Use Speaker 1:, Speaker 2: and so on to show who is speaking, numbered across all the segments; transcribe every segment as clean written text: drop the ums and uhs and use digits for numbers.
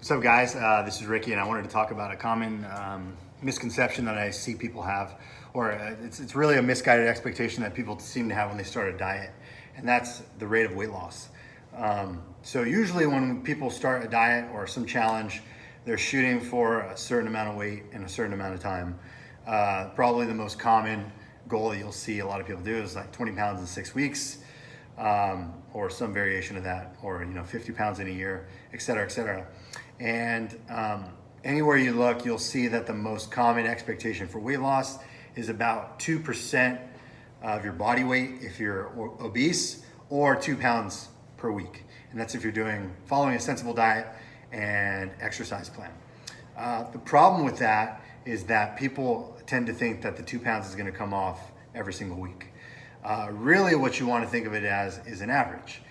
Speaker 1: What's up, guys? This is Ricky, and I wanted to talk about a common misconception that I see people have, or it's really a misguided expectation that people seem to have when they start a diet, and that's the rate of weight loss. So usually when people start a diet or some challenge, they're shooting for a certain amount of weight in a certain amount of time. Probably the most common goal that you'll see a lot of people do is like 20 pounds in 6 weeks, or some variation of that, or 50 pounds in a year, et cetera, et cetera. And anywhere you look, you'll see that the most common expectation for weight loss is about 2% of your body weight if you're obese, or 2 pounds per week. And that's if you're following a sensible diet and exercise plan. The problem with that is that people tend to think that the 2 pounds is going to come off every single week. Really what you want to think of it as is an average.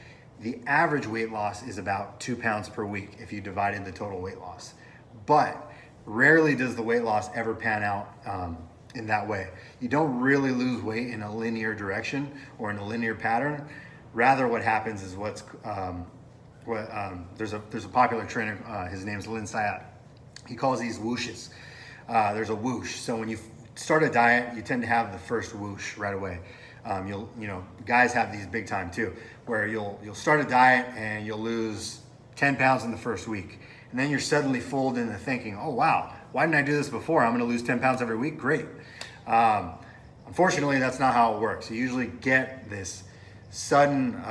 Speaker 1: The average weight loss is about 2 pounds per week if you divide in the total weight loss. But rarely does the weight loss ever pan out in that way. You don't really lose weight in a linear direction or in a linear pattern. Rather, what happens is there's a popular trainer, his name's Lynn Syat. He calls these whooshes. There's a whoosh. So when you start a diet, you tend to have the first whoosh right away. Guys have these big time too, where you'll start a diet and you'll lose 10 pounds in the first week. And then you're suddenly fooled into thinking, oh wow, why didn't I do this before? I'm gonna lose 10 pounds every week, great. Unfortunately, that's not how it works. You usually get this sudden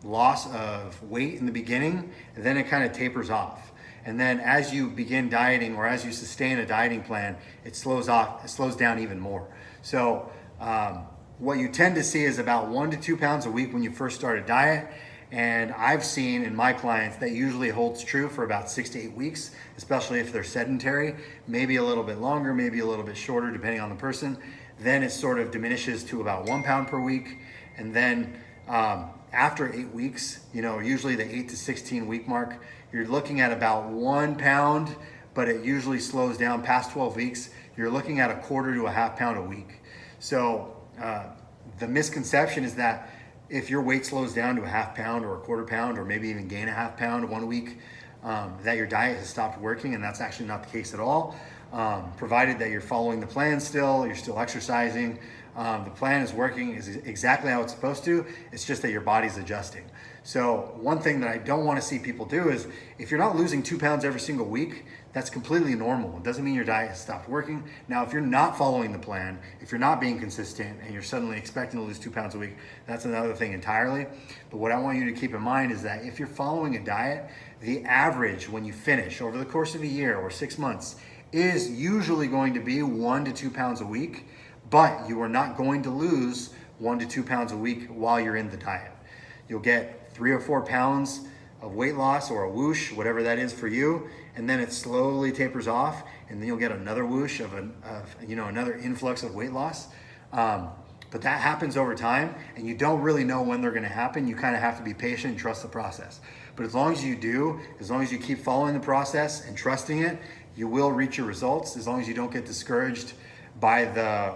Speaker 1: loss of weight in the beginning, and then it kind of tapers off. And then as you begin dieting, or as you sustain a dieting plan, it slows down even more. So what you tend to see is about 1 to 2 pounds a week when you first start a diet. And I've seen in my clients that usually holds true for about 6 to 8 weeks, especially if they're sedentary, maybe a little bit longer, maybe a little bit shorter, depending on the person. Then it sort of diminishes to about 1 pound per week. And then after 8 weeks, usually the 8 to 16 week mark, you're looking at about 1 pound, but it usually slows down past 12 weeks. You're looking at a quarter to a half pound a week. So the misconception is that if your weight slows down to a half pound or a quarter pound, or maybe even gain a half pound 1 week, that your diet has stopped working, and that's actually not the case at all. Provided that you're following the plan still, you're still exercising, the plan is working is exactly how it's supposed to. It's just that your body's adjusting. So one thing that I don't want to see people do is, if you're not losing 2 pounds every single week, that's completely normal. It doesn't mean your diet has stopped working. Now, if you're not following the plan, if you're not being consistent, and you're suddenly expecting to lose 2 pounds a week, that's another thing entirely. But what I want you to keep in mind is that if you're following a diet, the average when you finish over the course of a year or 6 months is usually going to be 1 to 2 pounds a week, but you are not going to lose 1 to 2 pounds a week while you're in the diet. You'll get 3 or 4 pounds of weight loss, or a whoosh, whatever that is for you, and then it slowly tapers off, and then you'll get another whoosh of another influx of weight loss. But that happens over time, and you don't really know when they're going to happen. You kind of have to be patient and trust the process. But as long as you do, as long as you keep following the process and trusting it, you will reach your results. As long as you don't get discouraged by the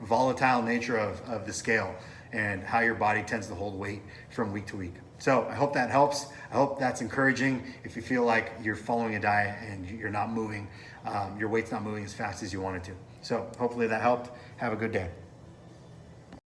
Speaker 1: volatile nature of the scale and how your body tends to hold weight from week to week. So I hope that helps. I hope that's encouraging. If you feel like you're following a diet and you're not moving, your weight's not moving as fast as you want it to. So hopefully that helped. Have a good day.